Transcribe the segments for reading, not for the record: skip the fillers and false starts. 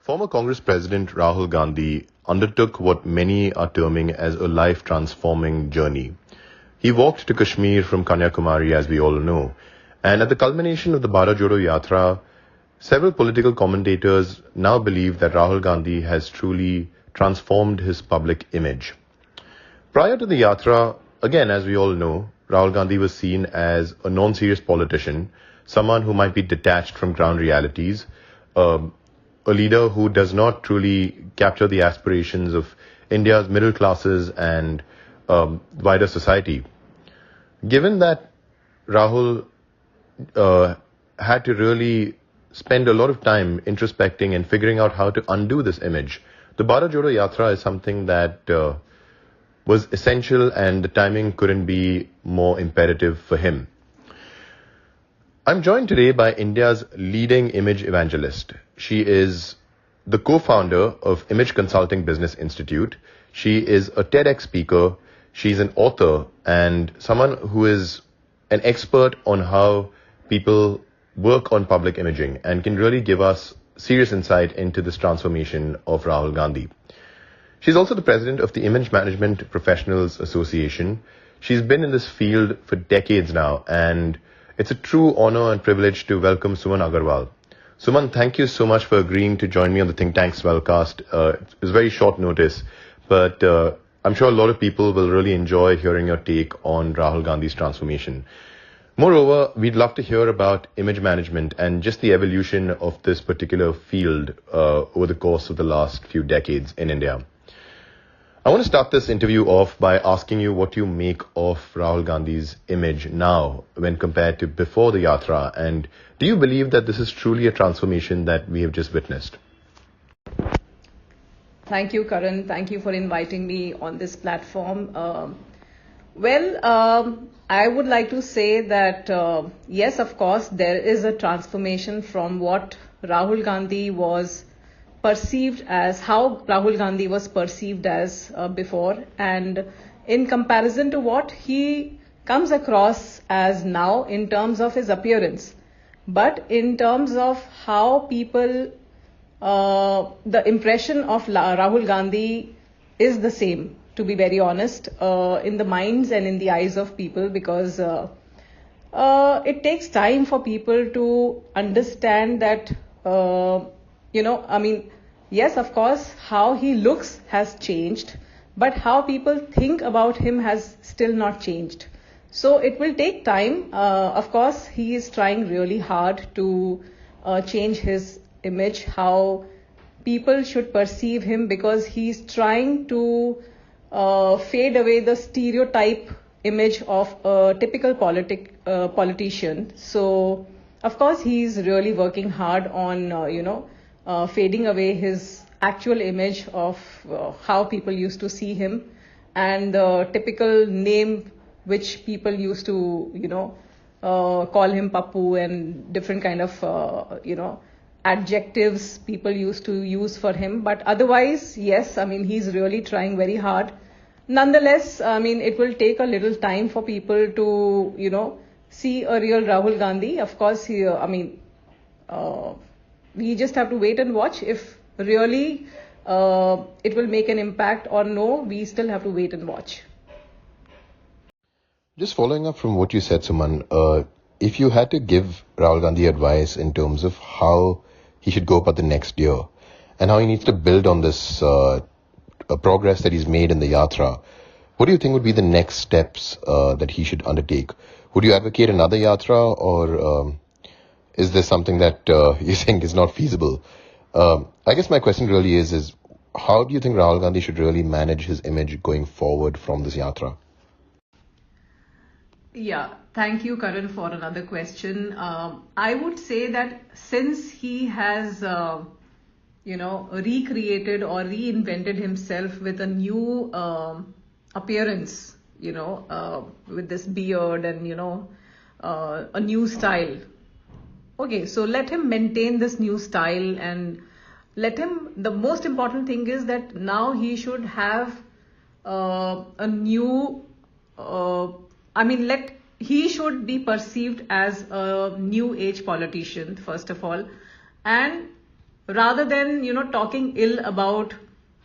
Former Congress President Rahul Gandhi undertook what many are terming as a life-transforming journey. He walked to Kashmir from Kanyakumari, as we all know, and at the culmination of the Bharat Jodo Yatra, several political commentators now believe that Rahul Gandhi has truly transformed his public image. Prior to the Yatra, again, as we all know, Rahul Gandhi was seen as a non-serious politician, someone who might be detached from ground realities, a leader who does not truly capture the aspirations of India's middle classes and wider society. Given that Rahul had to really spend a lot of time introspecting and figuring out how to undo this image, the Bharat Jodo Yatra is something that was essential, and the timing couldn't be more imperative for him. I'm joined today by India's leading image evangelist. She is the co-founder of Image Consulting Business Institute. She is a TEDx speaker. She's an author and someone who is an expert on how people work on public imaging and can really give us serious insight into this transformation of Rahul Gandhi. She's also the president of the Image Management Professionals Association. She's been in this field for decades now, and it's a true honor and privilege to welcome Suman Agarwal. Suman, thank you so much for agreeing to join me on the Think Tanks Wellcast. It was very short notice, but I'm sure a lot of people will really enjoy hearing your take on Rahul Gandhi's transformation. Moreover, we'd love to hear about image management and just the evolution of this particular field over the course of the last few decades in India. I want to start this interview off by asking you what you make of Rahul Gandhi's image now when compared to before the Yatra, and do you believe that this is truly a transformation that we have just witnessed? Thank you, Karan. Thank you for inviting me on this platform. I would like to say that, yes, of course, there is a transformation from what Rahul Gandhi was perceived as, how Rahul Gandhi was perceived as before, and in comparison to what he comes across as now in terms of his appearance. But in terms of how people, the impression of Rahul Gandhi is the same, to be very honest, in the minds and in the eyes of people, because it takes time for people to understand that, yes, of course, how he looks has changed, but how people think about him has still not changed. So it will take time. Of course, he is trying really hard to change his image, how people should perceive him, because he's trying to fade away the stereotype image of a typical politician. So, of course, he's really working hard on, fading away his actual image of how people used to see him, and the typical name which people used to, call him Pappu, and different kind of, adjectives people used to use for him. But otherwise, yes, he's really trying very hard. Nonetheless, it will take a little time for people to, see a real Rahul Gandhi. Of course, we just have to wait and watch if really it will make an impact or no. We still have to wait and watch. Just following up from what you said, Suman, if you had to give Rahul Gandhi advice in terms of how he should go about the next year and how he needs to build on this progress that he's made in the Yatra, what do you think would be the next steps that he should undertake? Would you advocate another Yatra, or is this something that you think is not feasible? I guess my question really is how do you think Rahul Gandhi should really manage his image going forward from this Yatra? Yeah, thank you, Karan, for another question. I would say that since he has, recreated or reinvented himself with a new appearance, with this beard and, a new style. Okay, so let him maintain this new style, and the most important thing is that now he should have a new, he should be perceived as a new age politician, first of all, and rather than, talking ill about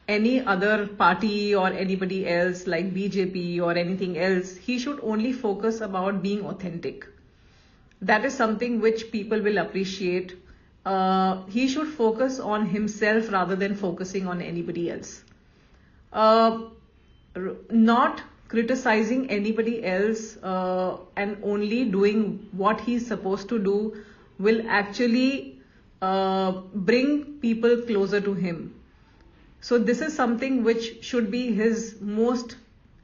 any other party or anybody else like BJP or anything else, he should only focus about being authentic. That is something which people will appreciate. He should focus on himself rather than focusing on anybody else. Not criticizing anybody else and only doing what he's supposed to do will actually bring people closer to him. So this is something which should be his most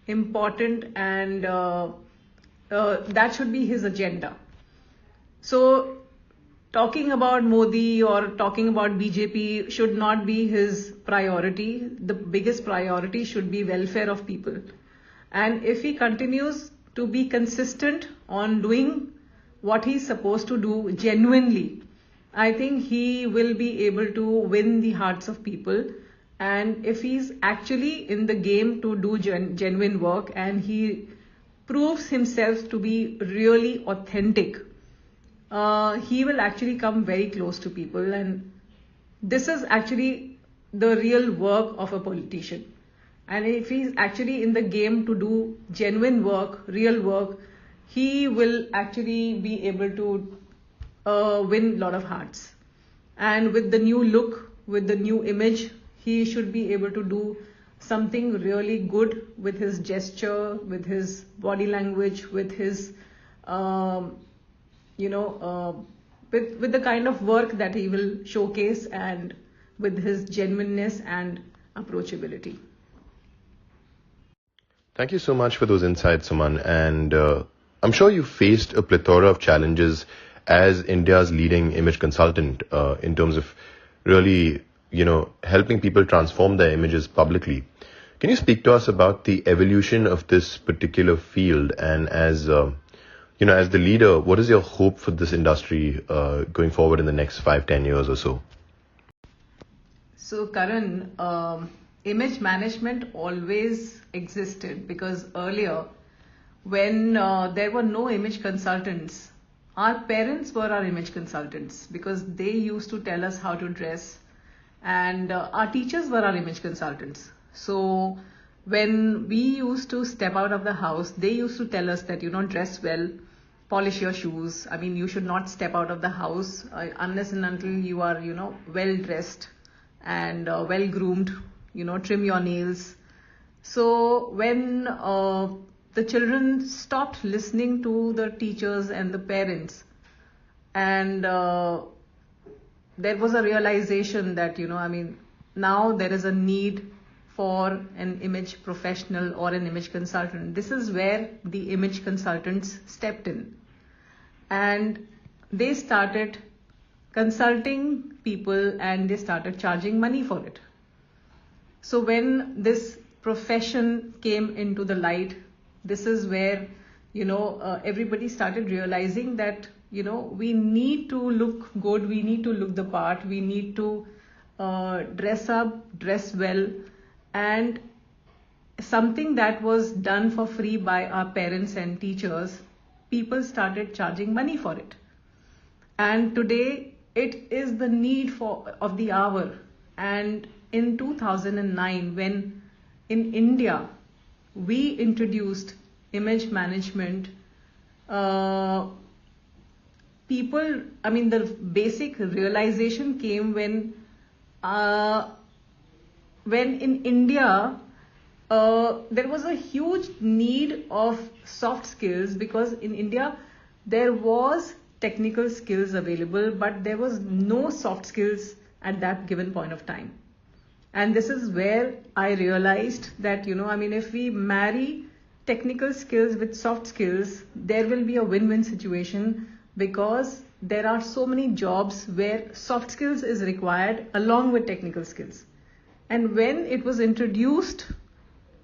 important, and that should be his agenda. So talking about Modi or talking about BJP should not be his priority. The biggest priority should be welfare of people. And if he continues to be consistent on doing what he's supposed to do genuinely, I think he will be able to win the hearts of people. And if he's actually in the game to do genuine work and he proves himself to be really authentic, he will actually come very close to people. And this is actually the real work of a politician. And if he's actually in the game to do genuine work, real work, he will actually be able to win a lot of hearts. And with the new look, with the new image, he should be able to do something really good with his gesture, with his body language, with his, with the kind of work that he will showcase, and with his genuineness and approachability. Thank you so much for those insights, Suman. And I'm sure you faced a plethora of challenges as India's leading image consultant in terms of really, helping people transform their images publicly. Can you speak to us about the evolution of this particular field? And as as the leader, what is your hope for this industry going forward in the next 5-10 years or so? So, Karan, image management always existed, because earlier, when there were no image consultants, our parents were our image consultants, because they used to tell us how to dress, and our teachers were our image consultants. So when we used to step out of the house, they used to tell us that, dress well, polish your shoes. I mean, you should not step out of the house unless and until you are, well dressed and well groomed, trim your nails. So when the children stopped listening to the teachers and the parents, and there was a realization that, now there is a need for an image professional or an image consultant. This is where the image consultants stepped in, and they started consulting people and they started charging money for it. So when this profession came into the light, this is where, everybody started realizing that, we need to look good, we need to look the part, we need to dress up, dress well, and something that was done for free by our parents and teachers, people started charging money for it. And today it is the need of the hour. And in 2009, when in India we introduced image management, the basic realization came when in India there was a huge need of soft skills, because in India there was technical skills available, but there was no soft skills at that given point of time. And this is where I realized that, if we marry technical skills with soft skills, there will be a win-win situation, because there are so many jobs where soft skills is required along with technical skills. And when it was introduced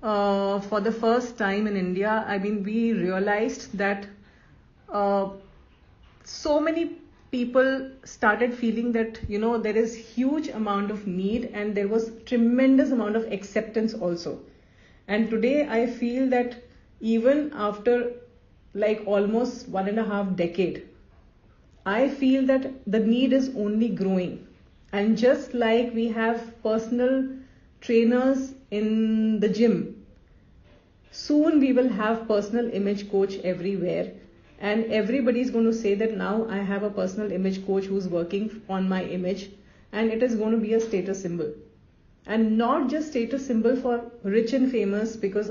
for the first time in India, we realized that so many people started feeling that, there is huge amount of need, and there was tremendous amount of acceptance also. And today I feel that even after almost 1.5 decades, I feel that the need is only growing. And just like we have personal trainers in the gym, soon we will have personal image coach everywhere. And everybody is going to say that now I have a personal image coach who's working on my image, and it is going to be a status symbol. And not just status symbol for rich and famous, because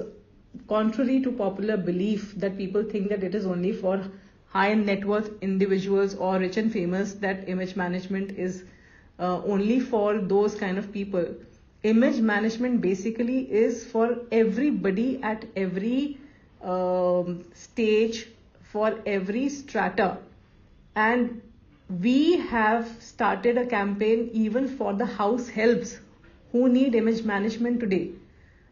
contrary to popular belief that people think that it is only for high net worth individuals or rich and famous, that image management is only for those kind of people. Image management basically is for everybody at every stage, for every strata. And we have started a campaign even for the house helps who need image management today.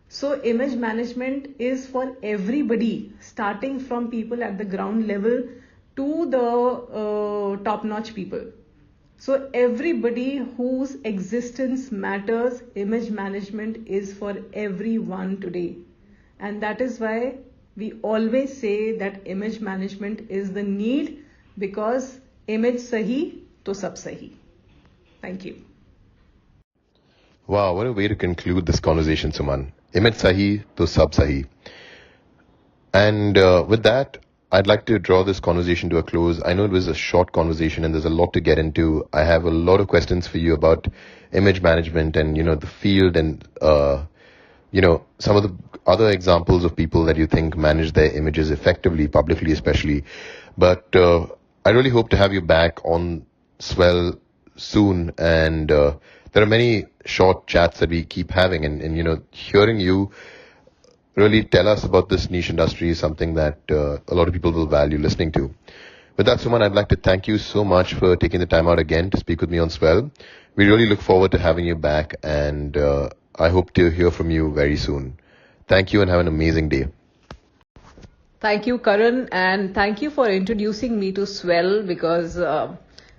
So image management is for everybody, starting from people at the ground level to the top-notch people. So everybody whose existence matters, image management is for everyone today. And that is why we always say that image management is the need, because image sahi to sab sahi. Thank you. Wow, what a way to conclude this conversation, Suman. Image sahi to sab sahi. And with that, I'd like to draw this conversation to a close. I know it was a short conversation and there's a lot to get into. I have a lot of questions for you about image management and, the field and, some of the other examples of people that you think manage their images effectively, publicly especially. But I really hope to have you back on Swell soon. And there are many short chats that we keep having. And hearing you really tell us about this niche industry is something that a lot of people will value listening to. With that, Suman, I'd like to thank you so much for taking the time out again to speak with me on Swell. We really look forward to having you back, and I hope to hear from you very soon. Thank you and have an amazing day. Thank you, Karan, and thank you for introducing me to Swell, because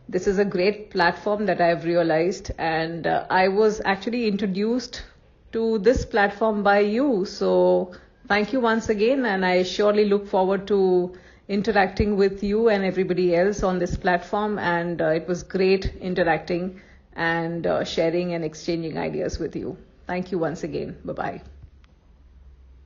this is a great platform that I've realized, and I was actually introduced to this platform by you. So thank you once again, and I surely look forward to interacting with you and everybody else on this platform. And it was great interacting and sharing and exchanging ideas with you. Thank you once again. Bye-bye.